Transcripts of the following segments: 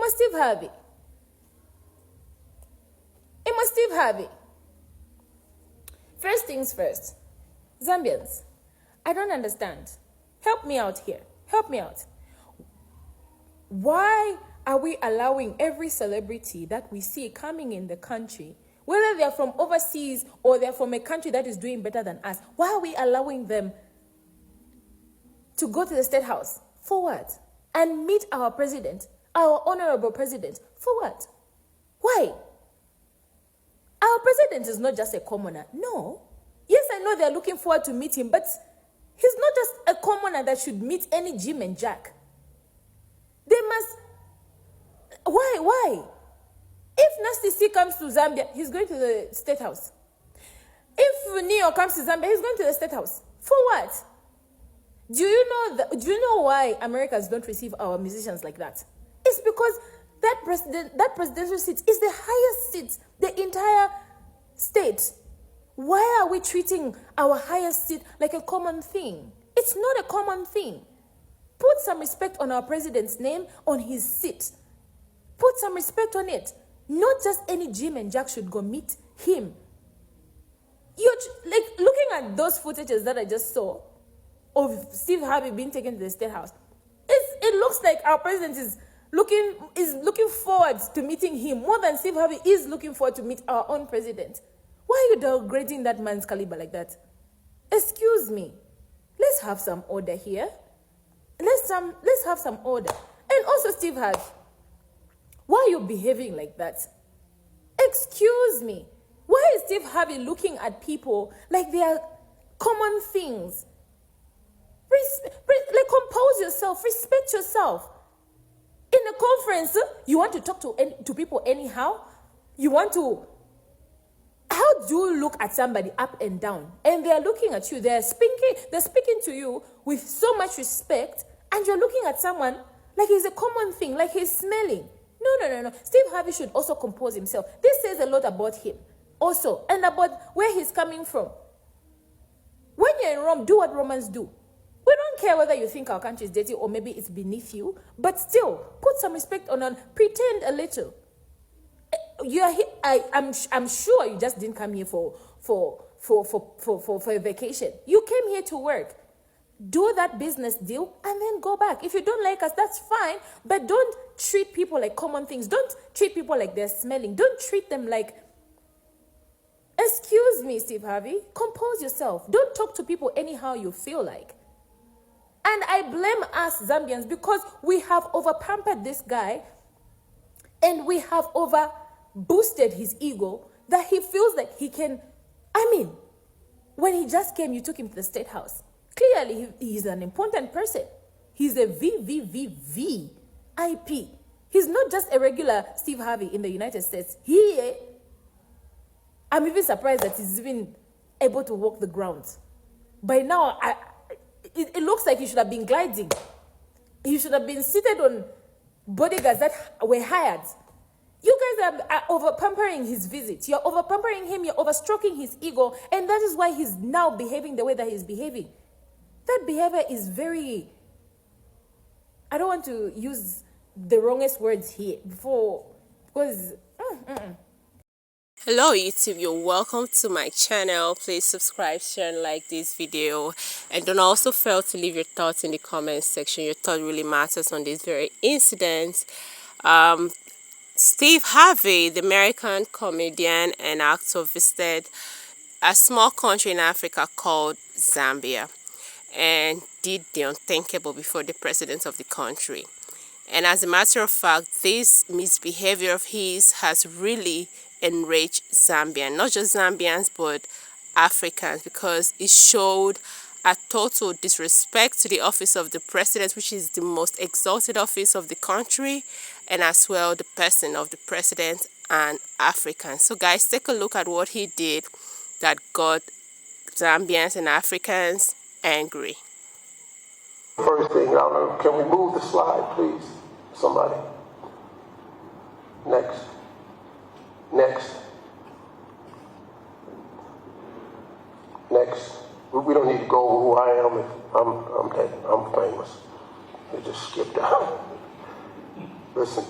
must Steve Harvey. It must Steve Harvey. First things first. Zambians, I don't understand. Help me out here. Help me out. Why are we allowing every celebrity that we see coming in the country, whether they're from overseas or they're from a country that is doing better than us, why are we allowing them to go to the State House? For what? And meet our president, our honorable president. For what? Why? Our president is not just a commoner. No. Yes, I know they're looking forward to meet him, but he's not just a commoner that should meet any Jim and Jack. They must... Why? If Nasty C comes to Zambia, he's going to the State House. If Neo comes to Zambia, he's going to the State House. For what? Do you know why Americans don't receive our musicians like that? It's because that presidential seat is the highest seat, the entire state. Why are we treating our highest seat like a common thing? It's not a common thing. Put some respect on our president's name, on his seat. Put some respect on it. Not just any Jim and Jack should go meet him. You're like looking at those footages that I just saw of Steve Harvey being taken to the State House. It looks like our president is looking forward to meeting him more than Steve Harvey is looking forward to meet our own president. Why are you downgrading that man's caliber like that? Excuse me. Let's have some order here. Let's have some order. And also, Steve Harvey, why are you behaving like that? Excuse me. Why is Steve Harvey looking at people like they are common things? Compose yourself. Respect yourself. In a conference, you want to talk to people anyhow? You want to... How do you look at somebody up and down? And they are looking at you. They're speaking to you with so much respect, and you're looking at someone like he's a common thing, like he's smelling. No. Steve Harvey should also compose himself. This says a lot about him also, and about where he's coming from. When you're in Rome, do what Romans do. We don't care whether you think our country is dirty or maybe it's beneath you, but still, put some respect on, pretend a little. You're here, I'm sure you just didn't come here for a vacation. You came here to work. Do that business deal and then go back. If you don't like us, that's fine, but don't treat people like common things. Don't treat people like they're smelling. Don't treat them like... Excuse me, Steve Harvey. Compose yourself. Don't talk to people anyhow you feel like. And I blame us Zambians because we have over-pampered this guy and we have over-boosted his ego that he feels like he can... when he just came, you took him to the State House. Clearly, he's an important person. He's a VVVVIP. He's not just a regular Steve Harvey in the United States. I'm even surprised that he's even able to walk the grounds. By now, it looks like he should have been gliding. He should have been seated on bodyguards that were hired. You guys are over-pampering his visit. You're over-pampering him. You're over-stroking his ego. And that is why he's now behaving the way that he's behaving. That behavior is very... I don't want to use the wrongest words here because... Hello YouTube, you're welcome to my channel. Please subscribe, share and like this video, and don't also fail to leave your thoughts in the comments section. Your thought really matters on this very incident. Steve Harvey, the American comedian and actor, visited a small country in Africa called Zambia and did the unthinkable before the president of the country. And as a matter of fact, this misbehavior of his has really enraged Zambians, not just Zambians but Africans, because it showed a total disrespect to the office of the president, which is the most exalted office of the country, and as well the person of the president and Africans. So guys, take a look at what he did that got Zambians and Africans angry. First thing, can we move the slide, please? Somebody. Next. We don't need to go over who I am. I'm famous. They just skipped out. Listen,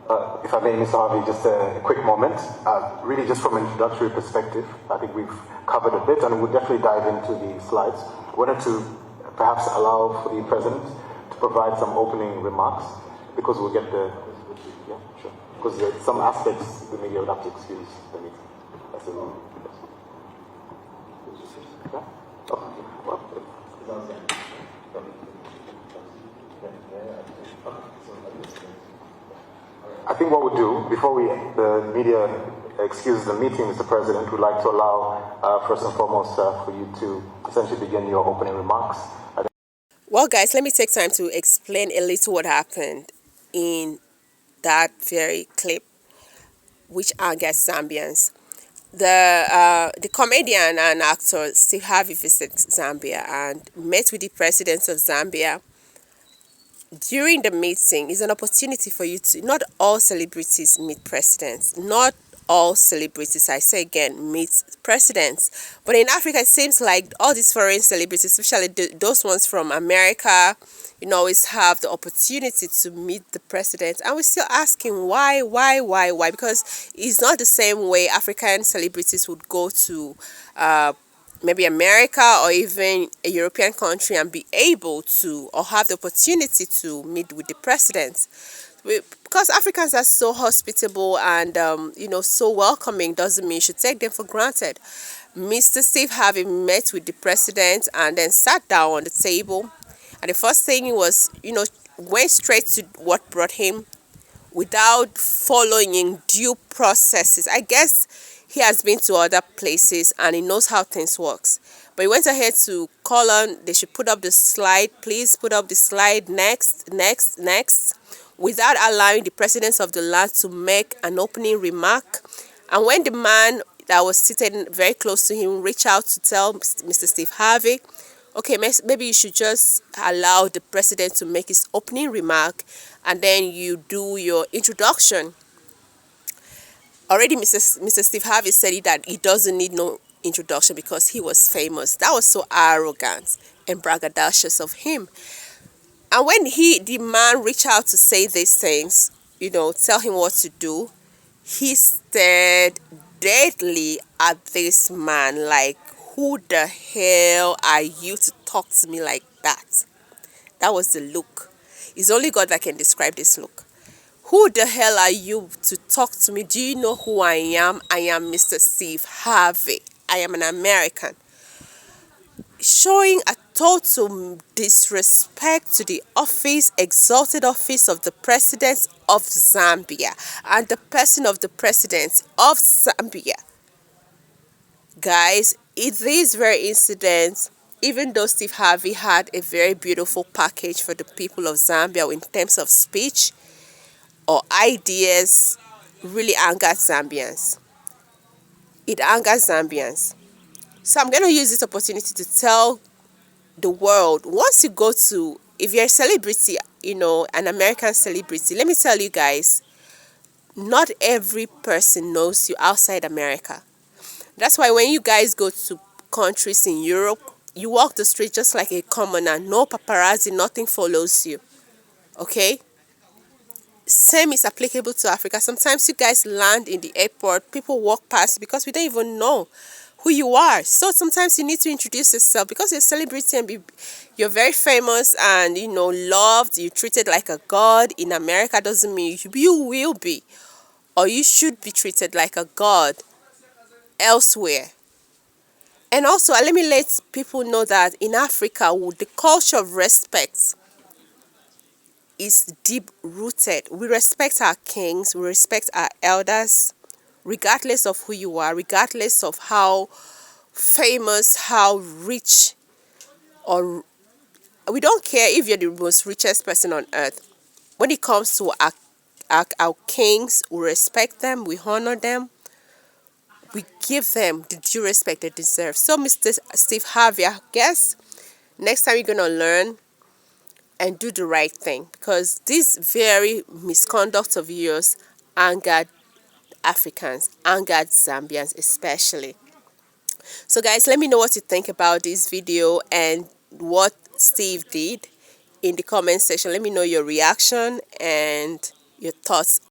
If I may, Mr. Harvey, just a quick moment. Really just from an introductory perspective, I think we've covered a bit and we'll definitely dive into the slides. I wanted to perhaps allow for the President to provide some opening remarks because we'll get the, yeah, sure. Because some aspects the media would have to excuse the meeting. That's it. Yeah? Oh, well, I think what we'll do, before the media excuses the meeting, Mr. President, we'd like to allow, first and foremost, for you to essentially begin your opening remarks. Well, guys, let me take time to explain a little what happened in that very clip, which angered Zambians. The comedian and actor Steve Harvey visited Zambia and met with the president of Zambia. During the meeting is an opportunity for you to, not all celebrities meet presidents, not all celebrities, I say again, meet presidents. But in Africa, it seems like all these foreign celebrities, especially those ones from America, always have the opportunity to meet the president. And we're still asking why? Because it's not the same way African celebrities would go to maybe America or even a European country and be able to or have the opportunity to meet with the president. Because Africans are so hospitable and so welcoming doesn't mean you should take them for granted. Mr. Steve Harvey met with the president and then sat down on the table, and the first thing was went straight to what brought him without following in due processes. I guess he has been to other places and he knows how things works. But he went ahead to call on, they should put up the slide, please put up the slide, next, without allowing the president of the land to make an opening remark. And when the man that was sitting very close to him reached out to tell Mr. Steve Harvey, okay, maybe you should just allow the president to make his opening remark and then you do your introduction. Already Mr. Steve Harvey said that he doesn't need no introduction because he was famous. That was so arrogant and braggadocious of him. And when the man reached out to say these things, tell him what to do, he stared deadly at this man like, who the hell are you to talk to me like that? That was the look. It's only God that can describe this look. Who the hell are you to talk to me? Do you know who I am? I am Mr. Steve Harvey. I am an American. Showing a total disrespect to the exalted office of the President of Zambia and the person of the President of Zambia. Guys, in this very incident, even though Steve Harvey had a very beautiful package for the people of Zambia in terms of speech or ideas, really angered Zambians. It angers Zambians. So I'm going to use this opportunity to tell the world, once you go to, if you're a celebrity, an American celebrity, let me tell you guys, not every person knows you outside America. That's why when you guys go to countries in Europe, you walk the street just like a commoner. No paparazzi, nothing follows you. Okay? Same is applicable to Africa. Sometimes you guys land in the airport, people walk past because we don't even know who you are. So sometimes you need to introduce yourself because you're a celebrity and you're very famous and loved, you're treated like a god. In America doesn't mean you will be or you should be treated like a god elsewhere. And also let me let people know that in Africa the culture of respect is deep rooted. We respect our kings, we respect our elders, regardless of who you are, regardless of how famous, how rich, or we don't care if you're the most richest person on earth. When it comes to our kings, we respect them, we honor them, we give them the due respect they deserve. So Mr. Steve Harvey, I guess next time you're going to learn and do the right thing, because this very misconduct of yours angered Africans, angered Zambians especially. So guys, let me know what you think about this video and what Steve did in the comment section. Let me know your reaction and your thoughts